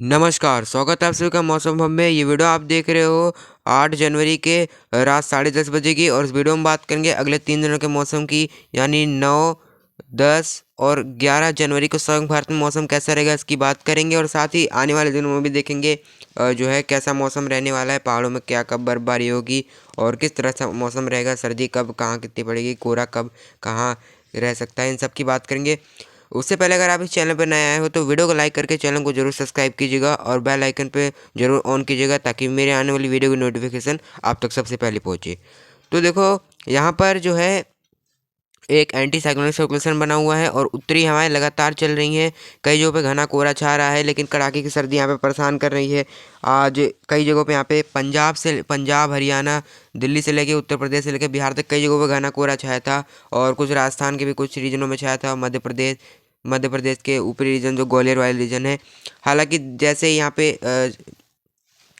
नमस्कार, स्वागत है आप सभी का मौसम हब में। ये वीडियो आप देख रहे हो 8 जनवरी के रात 10:30 बजे की। और इस वीडियो में बात करेंगे अगले 3 दिनों के मौसम की, यानी 9, 10 और 11 जनवरी को समग्र भारत में मौसम कैसा रहेगा इसकी बात करेंगे। और साथ ही आने वाले दिनों में भी देखेंगे जो है कैसा मौसम रहने वाला है, पहाड़ों में क्या कब बर्फबारी होगी और किस तरह से मौसम रहेगा, सर्दी कब कहाँ कितनी पड़ेगी, कोहरा कब कहाँ रह सकता है, इन सब की बात करेंगे। उससे पहले अगर आप इस चैनल पर नए आए हो तो वीडियो को लाइक करके चैनल को जरूर सब्सक्राइब कीजिएगा और बेल आइकन पे जरूर ऑन कीजिएगा ताकि मेरे आने वाली वीडियो की नोटिफिकेशन आप तक सबसे पहले पहुंचे। तो देखो, यहाँ पर जो है एक एंटी साइक्लोनिक सर्कुलेशन बना हुआ है और उत्तरी हवाएं लगातार चल रही हैं। कई जगहों पे घना कोहरा छा रहा है, लेकिन कड़ाके की सर्दी यहाँ पे परेशान कर रही है। आज कई जगहों पे यहाँ पे पंजाब, हरियाणा, दिल्ली से लेके उत्तर प्रदेश से लेके बिहार तक कई जगहों पे घना कोहरा छाया था। और कुछ राजस्थान के भी कुछ रीजनों में छाया था। मध्य प्रदेश के ऊपरी रीजन जो ग्वालियर वाले रीजन है। हालांकि जैसे यहाँ पे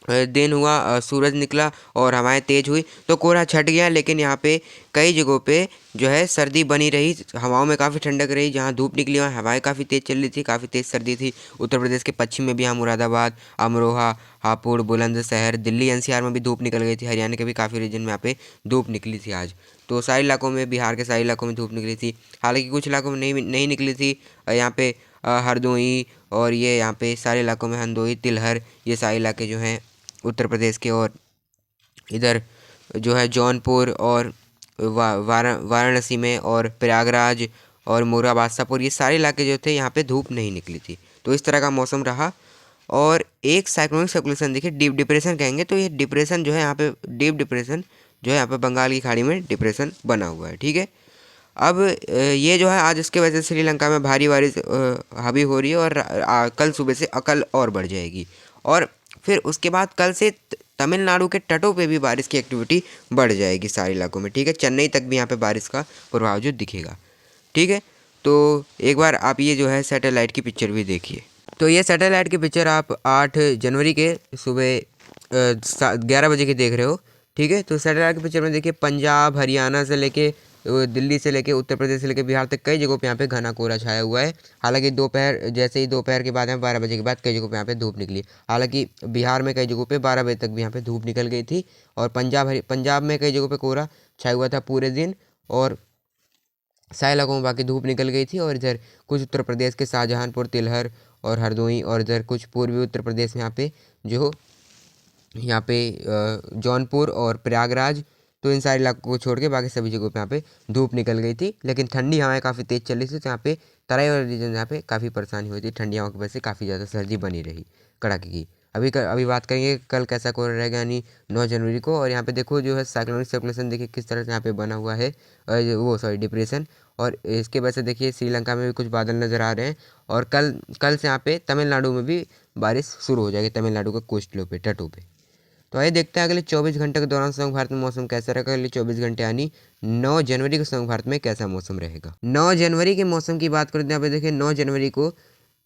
दिन हुआ, सूरज निकला और हवाएं तेज हुई तो कोहरा छट गया। लेकिन यहाँ पे कई जगहों पे जो है सर्दी बनी रही, हवाओं में काफ़ी ठंडक रही। जहाँ धूप निकली वहाँ हवाएं काफ़ी तेज़ चल रही थी, काफ़ी तेज़ सर्दी थी। उत्तर प्रदेश के पश्चिम में भी, यहाँ मुरादाबाद, अमरोहा, हापुड़, बुलंदशहर, दिल्ली एनसीआर में भी धूप निकल गई थी। हरियाणा के भी काफ़ी रीजन में यहाँ पे धूप निकली थी आज। तो सारे इलाकों में, बिहार के सारे इलाकों में धूप निकली थी। हालांकि कुछ इलाकों में नहीं निकली थी। यहाँ पे हरदोई और ये यहाँ पे सारे इलाकों में, हंदोई, तिलहर, ये सारे इलाके जो हैं उत्तर प्रदेश के। और इधर जो है जौनपुर और वाराणसी में और प्रयागराज और मुरादाबाद, सापुर, ये सारे इलाके जो थे यहाँ पे धूप नहीं निकली थी। तो इस तरह का मौसम रहा। और एक साइक्लोनिक सर्कुलेशन देखिए, डीप डिप्रेशन कहेंगे तो ये डिप्रेशन जो है यहाँ पे, डीप डिप्रेशन जो है यहाँ पे बंगाल की खाड़ी में डिप्रेशन बना हुआ है। ठीक है। अब ये जो है आज इसके वजह से श्रीलंका में भारी बारिश हावी हो रही है। और कल सुबह से अकल और बढ़ जाएगी। और फिर उसके बाद कल से तमिलनाडु के तटों पे भी बारिश की एक्टिविटी बढ़ जाएगी सारे इलाकों में। ठीक है। चेन्नई तक भी यहाँ पे बारिश का प्रभाव जो दिखेगा। ठीक है। तो एक बार आप ये जो है सैटेलाइट की पिक्चर भी देखिए। तो ये सैटेलाइट की पिक्चर आप 8 जनवरी के सुबह 11 बजे की देख रहे हो। ठीक है। तो सैटेलाइट की पिक्चर में देखिए, पंजाब, हरियाणा से लेके दिल्ली से लेके उत्तर प्रदेश से लेके बिहार तक कई जगहों पे यहाँ पे घना कोहरा छाया हुआ है। हालांकि दोपहर, जैसे ही दोपहर के बाद है 12 बजे के बाद कई जगहों पे यहाँ पे धूप निकली। हालांकि बिहार में कई जगहों पे 12 बजे तक भी यहाँ पे धूप निकल गई थी। और पंजाब में कई जगहों पे कोहरा छाया हुआ था पूरे दिन। और सारे इलाकों में बाकी धूप निकल गई थी। और इधर कुछ उत्तर प्रदेश के शाहजहांपुर, तिलहर और हरदोई, और इधर कुछ पूर्वी उत्तर प्रदेश में यहाँ पे जौनपुर और प्रयागराज, तो इन सारे इलाकों को छोड़ के बाकी सभी जगहों पे यहाँ पे धूप निकल गई थी। लेकिन ठंडी हवाएं काफ़ी तेज़ चल रही थी। तो यहाँ पे तराई वाले रीजन यहाँ पे काफ़ी परेशानी हुई थी। ठंडी हवा की वजह से काफ़ी ज़्यादा सर्दी बनी रही कड़ाके की। अभी बात करेंगे कल कैसा कोहरा रहेगा, यानी 9 जनवरी को। और यहाँ पे देखो जो है साइक्लोनिक सर्कुलेशन देखिए किस तरह से यहाँ पे बना हुआ है, वो सॉरी डिप्रेशन। और इसके वजह से देखिए श्रीलंका में भी कुछ बादल नज़र आ रहे हैं। और कल से यहाँ पे तमिलनाडु में भी बारिश शुरू हो जाएगी, तमिलनाडु के कोस्टलों पे, तटों पे। तो आइए देखते हैं अगले 24 घंटे के दौरान समग्र भारत में मौसम कैसा रहेगा। अगले 24 घंटे यानी 9 जनवरी को समग्र भारत में कैसा मौसम रहेगा। 9 जनवरी के मौसम की बात करें तो यहाँ पे देखिए 9 जनवरी को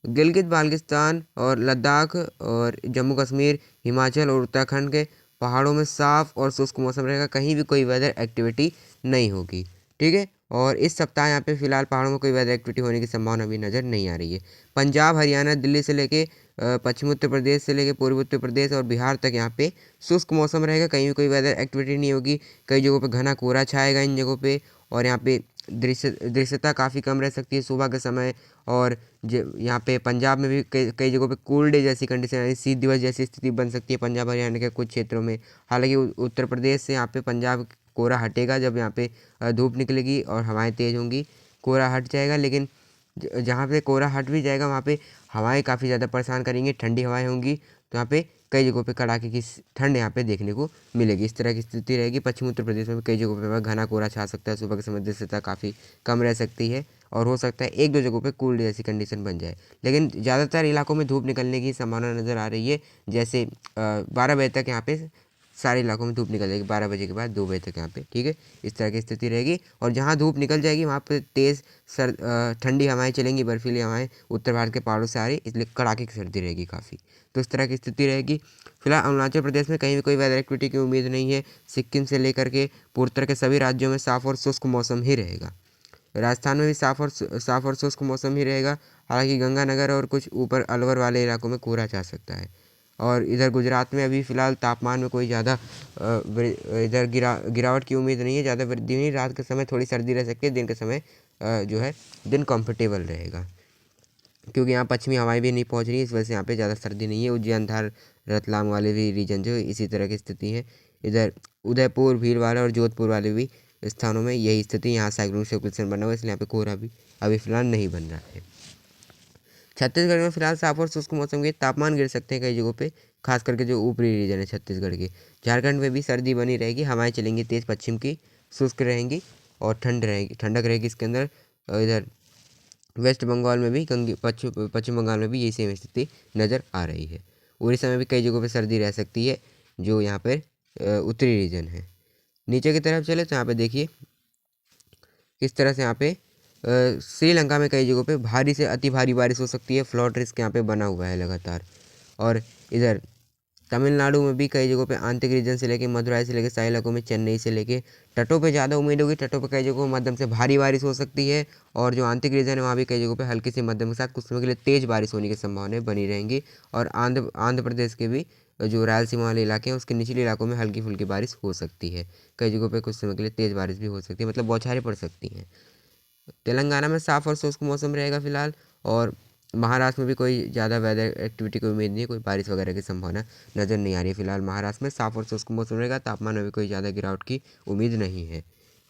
गिलगित बाल्टिस्तान और लद्दाख और जम्मू कश्मीर, हिमाचल और उत्तराखंड के पहाड़ों में साफ और शुष्क मौसम रहेगा। कहीं भी कोई वेदर एक्टिविटी नहीं होगी। ठीक है। और इस सप्ताह यहाँ पे फिलहाल पहाड़ों में कोई वेदर एक्टिविटी होने की संभावना भी नज़र नहीं आ रही है। पंजाब, हरियाणा, दिल्ली से लेके पश्चिमी उत्तर प्रदेश से लेके पूर्वी उत्तर प्रदेश और बिहार तक यहाँ पे शुष्क मौसम रहेगा। कहीं भी कोई वेदर एक्टिविटी नहीं होगी। कई जगहों पे घना कोहरा छाएगा इन जगहों पे। और यहाँ पे दृश्यता काफ़ी कम रह सकती है सुबह के समय। और यहाँ पे पंजाब में भी कई जगहों पे कूल डे जैसी कंडीशन, यानी शीत दिवस जैसी स्थिति बन सकती है पंजाब हरियाणा के कुछ क्षेत्रों में। हालांकि उत्तर प्रदेश से यहाँ पे पंजाब कोहरा हटेगा जब यहाँ पे धूप निकलेगी और हवाएं तेज़ होंगी, कोहरा हट जाएगा। लेकिन जहाँ पे कोहरा हट भी जाएगा वहाँ पे हवाएं काफ़ी ज़्यादा परेशान करेंगी, ठंडी हवाएं होंगी। तो यहाँ पे कई जगहों पे कड़ाके की ठंड यहाँ पे देखने को मिलेगी। इस तरह की स्थिति रहेगी। पश्चिमी उत्तर प्रदेश में भी कई जगहों पे घना कोहरा छा सकता है। सुबह के समय दृश्यता काफ़ी कम रह सकती है। और हो सकता है एक दो जगहों पे कूल डे जैसी कंडीशन बन जाए। लेकिन ज़्यादातर इलाकों में धूप निकलने की संभावना नज़र आ रही है। जैसे 12 बजे तक यहाँ पे सारे इलाकों में धूप निकल जाएगी, 12 बजे के बाद 2 बजे तक यहाँ पे। ठीक है। इस तरह की स्थिति रहेगी। और जहाँ धूप निकल जाएगी वहाँ पे तेज़ ठंडी हवाएं चलेंगी, बर्फीली हवाएं उत्तर भारत के पहाड़ों से आ रही, इसलिए कड़ाके की सर्दी रहेगी काफ़ी। तो इस तरह की स्थिति रहेगी। फिलहाल अरुणाचल प्रदेश में कहीं भी कोई वेदर एक्टिविटी की उम्मीद नहीं है। सिक्किम से लेकर के पूर्वोत्तर के सभी राज्यों में साफ और शुष्क मौसम ही रहेगा। राजस्थान में भी साफ और शुष्क मौसम ही रहेगा। हालांकि गंगानगर और कुछ ऊपर अलवर वाले इलाकों में कोहरा छा सकता है। और इधर गुजरात में अभी फ़िलहाल तापमान में कोई ज़्यादा इधर गिरावट की उम्मीद नहीं है, ज़्यादा वृद्धि नहीं। रात के समय थोड़ी सर्दी रह सकती है, दिन के समय जो है दिन कंफर्टेबल रहेगा, क्योंकि यहाँ पश्चिमी हवाएं भी नहीं पहुँच रही, इस वजह से यहाँ पे ज़्यादा सर्दी नहीं है। उज्जैन, धार, रतलाम वाले भी रीजन जो इसी तरह की स्थिति है। इधर उदयपुर, भीलवाड़ा और जोधपुर वाले भी स्थानों में यही स्थिति। यहाँ साइक्लोनिक सर्कुलेशन बना हुआ है, इसलिए यहाँ पे कोहरा भी अभी फ़िलहाल नहीं बन रहा है। छत्तीसगढ़ में फिलहाल साफ और शुष्क मौसम के तापमान गिर सकते हैं कई जगहों पे, खास करके जो ऊपरी रीजन है छत्तीसगढ़ के। झारखंड में भी सर्दी बनी रहेगी, हवाएं चलेंगी तेज़ पश्चिम की, शुष्क रहेंगी और ठंडक रहेगी इसके अंदर। इधर वेस्ट बंगाल में भी पश्चिम बंगाल में भी यही सेम स्थिति नज़र आ रही है। उड़ीसा में भी कई जगहों पर सर्दी रह सकती है, जो यहाँ पर उत्तरी रीजन है। नीचे की तरफ चले तो यहाँ पे देखिए किस तरह से यहाँ पे श्रीलंका में कई जगहों पे भारी से अति भारी बारिश हो सकती है। फ्लड रिस्क यहाँ पे बना हुआ है लगातार। और इधर तमिलनाडु में भी कई जगहों पे आंतरिक रीजन से लेके मदुराई से लेके सारे इलाकों में, चेन्नई से लेके तटों पे ज़्यादा उम्मीद होगी। तटों पे कई जगहों मध्यम से भारी बारिश हो सकती है। और जो आंतरिक रीजन है वहाँ भी कई जगहों पे हल्की से मध्यम के साथ कुछ समय के लिए तेज़ बारिश होने की संभावनाएं बनी रहेंगी। और आंध्र प्रदेश के भी जो रायलसीमा वाले इलाके हैं उसके निचले इलाकों में हल्की फुल्की बारिश हो सकती है। कई जगहों पर कुछ समय के लिए तेज़ बारिश भी हो सकती है, मतलब बौछारें पड़ सकती हैं। तेलंगाना में साफ़ और शुष्क मौसम रहेगा फिलहाल। और महाराष्ट्र में भी कोई ज़्यादा वेदर एक्टिविटी की उम्मीद नहीं है, कोई बारिश वगैरह की संभावना नज़र नहीं आ रही है। फिलहाल महाराष्ट्र में साफ़ और शुष्क मौसम रहेगा, तापमान में भी कोई ज़्यादा गिरावट की उम्मीद नहीं है।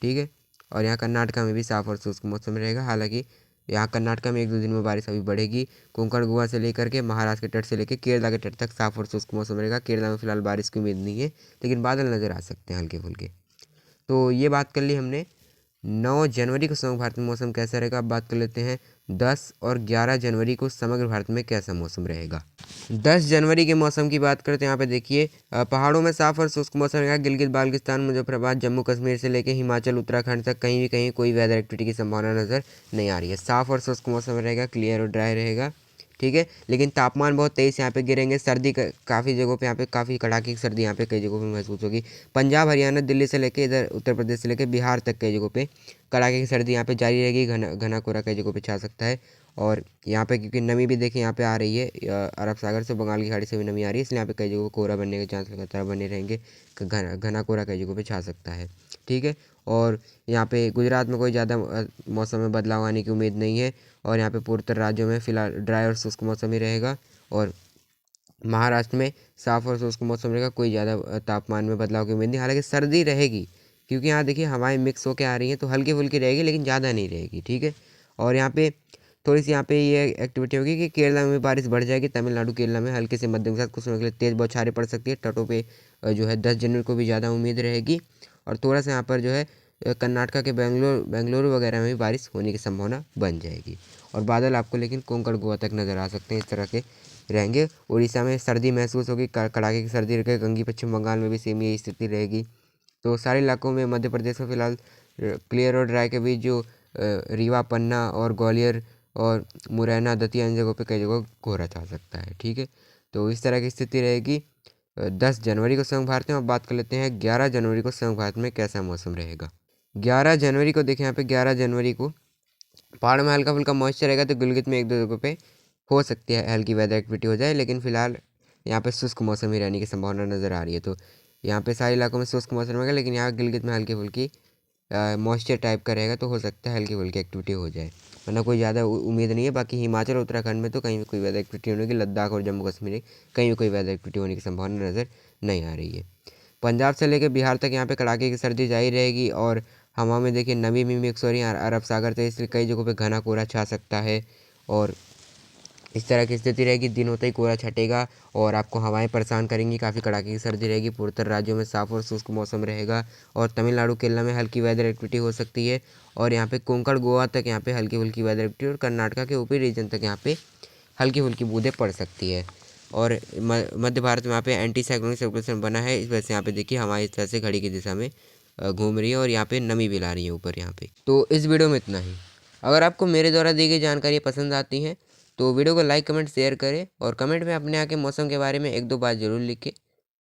ठीक है। और यहाँ कर्नाटका में भी साफ़ और शुष्क मौसम रहेगा। हालांकि यहाँ कर्नाटका में 1-2 दिन में बारिश अभी बढ़ेगी। कोंकण, गोवा से लेकर के महाराष्ट्र के तट से लेकर केरला के तट तक साफ़ और शुष्क मौसम रहेगा। केरला में फिलहाल बारिश की उम्मीद नहीं है, लेकिन बादल नज़र आ सकते हैं हल्के फुल्के। तो ये बात कर ली हमने 9 जनवरी को समग्र भारत में मौसम कैसा रहेगा। अब बात कर लेते हैं 10 और 11 जनवरी को समग्र भारत में कैसा मौसम रहेगा। 10 जनवरी के मौसम की बात करते हैं। यहाँ पे देखिए पहाड़ों में साफ और शुष्क मौसम रहेगा। गिलगित बाल्टिस्तान, मुजफ्फराबाद, जम्मू कश्मीर से लेकर हिमाचल, उत्तराखंड तक कहीं भी कहीं कोई वेदर एक्टिविटी की संभावना नज़र नहीं आ रही है। साफ और शुष्क मौसम रहेगा, क्लियर और ड्राई रहेगा। ठीक है। लेकिन तापमान बहुत तेज़ यहाँ पे गिरेंगे। सर्दी काफ़ी जगहों पे यहाँ पे काफ़ी कड़ाके की सर्दी यहाँ पे कई जगहों पे महसूस होगी। पंजाब, हरियाणा, दिल्ली से लेके इधर उत्तर प्रदेश से लेके बिहार तक कई जगहों पे कड़ाके की सर्दी यहाँ पे जारी रहेगी। घना कोहरा कई जगहों पे छा सकता है। और यहाँ पे क्योंकि नमी भी देखिए यहाँ पे आ रही है, अरब सागर से, बंगाल की खाड़ी से भी नमी आ रही है, इसलिए यहाँ पे कई जगहों कोहरा बनने के चांस लगातार बने रहेंगे। घना कोहरा कई जगहों पे छा सकता है। ठीक है। और यहाँ पे गुजरात में कोई ज़्यादा मौसम में बदलाव आने की उम्मीद नहीं है। और यहाँ पे पूर्वोत्तर राज्यों में फिलहाल ड्राई और शुष्क मौसम ही रहेगा। और महाराष्ट्र में साफ़ और शुष्क मौसम रहेगा, कोई ज़्यादा तापमान में बदलाव की उम्मीद नहीं। हालांकि सर्दी रहेगी, क्योंकि यहाँ देखिए हवाएं मिक्स होकर आ रही हैं, तो हल्की फुल्की रहेगी लेकिन ज़्यादा नहीं रहेगी। ठीक है। और यहाँ पे थोड़ी सी यहाँ पे ये एक्टिविटी होगी कि केरला में भी बारिश बढ़ जाएगी। तमिलनाडु, केरला में हल्के से मध्यम के साथ कुछ समय के लिए तेज़ बौछारें पड़ सकती है। तटों पे जो है 10 जनवरी को भी ज़्यादा उम्मीद रहेगी। और थोड़ा सा यहाँ पर जो है कर्नाटका के बेंगलुरु वगैरह में भी बारिश होने की संभावना बन जाएगी। और बादल आपको लेकिन कोंकण, गोवा तक नज़र आ सकते हैं, इस तरह के रहेंगे। उड़ीसा में सर्दी महसूस होगी, कड़ाके की सर्दी रहेगी। गंगी पश्चिम बंगाल में भी सेम यही स्थिति रहेगी। तो सारे इलाकों में, मध्य प्रदेश में फिलहाल क्लियर और ड्राई के बीच जो रीवा, पन्ना और ग्वालियर और मुरैना, दतिया, इन जगहों पे कई जगह कोहरा छा सकता है। ठीक है। तो इस तरह की स्थिति रहेगी 10 जनवरी को समग्र भारत में। अब बात कर लेते हैं 11 जनवरी को समग्र भारत में कैसा मौसम रहेगा। 11 जनवरी को देखें, यहाँ पे 11 जनवरी को पहाड़ में हल्का फुल्का मॉइस्चर रहेगा, तो गिलगित में 1-2 जगहों पे हो सकती है हल्की वेदर एक्टिविटी हो जाए, लेकिन फिलहाल यहाँ पे शुष्क मौसम ही रहने की संभावना नज़र आ रही है। तो यहाँ पे सारे इलाकों में शुष्क मौसम रहेगा, लेकिन यहाँ गिलगित में हल्की फुल्की मॉइस्चर टाइप का रहेगा, तो हो सकता है हल्की फुल्की एक्टिविटी हो जाए, वरना कोई ज़्यादा उम्मीद नहीं है। बाकी हिमाचल, उत्तराखंड में तो कहीं भी कोई वेदर एक्टिविटी होने की, लद्दाख और जम्मू कश्मीर कहीं भी कोई वेदर एक्टिविटी होने की संभावना नज़र नहीं आ रही है। पंजाब से लेकर बिहार तक यहाँ पे कड़ाके की सर्दी जारी रहेगी। और हवा में देखिए नमी भी मिक्स हो रही है अरब सागर से, इसलिए कई जगहों पे घना कोहरा छा सकता है। और इस तरह की स्थिति रहेगी, दिन होते ही कोहरा छटेगा और आपको हवाएं परेशान करेंगी, काफ़ी कड़ाके की सर्दी रहेगी। पूर्वोत्तर राज्यों में साफ और शुष्क मौसम रहेगा। और तमिलनाडु, केरला में हल्की वेदर एक्टिविटी हो सकती है। और यहाँ पे कोंकण, गोवा तक यहाँ पे हल्की फुल्की वेदर एक्टिविटी, और कर्नाटका के ऊपरी रीजन तक यहाँ पे हल्की फुल्की बूंदें पड़ सकती है। और मध्य भारत में यहाँ पे एंटी साइक्लोनिक सर्कुलेशन बना है, इस वजह से यहाँ पे देखिए हमारी इस तरह से घड़ी की दिशा में घूम रही है और यहाँ पे नमी भी ला रही है ऊपर यहाँ पे। तो इस वीडियो में इतना ही। अगर आपको मेरे द्वारा दी गई जानकारी पसंद आती है तो वीडियो को लाइक, कमेंट, शेयर करें। और कमेंट में अपने यहाँ के मौसम के बारे में 1-2 बात जरूर लिखें।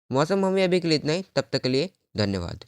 मौसम हमें अभी के लिए इतना ही, तब तक के लिए धन्यवाद।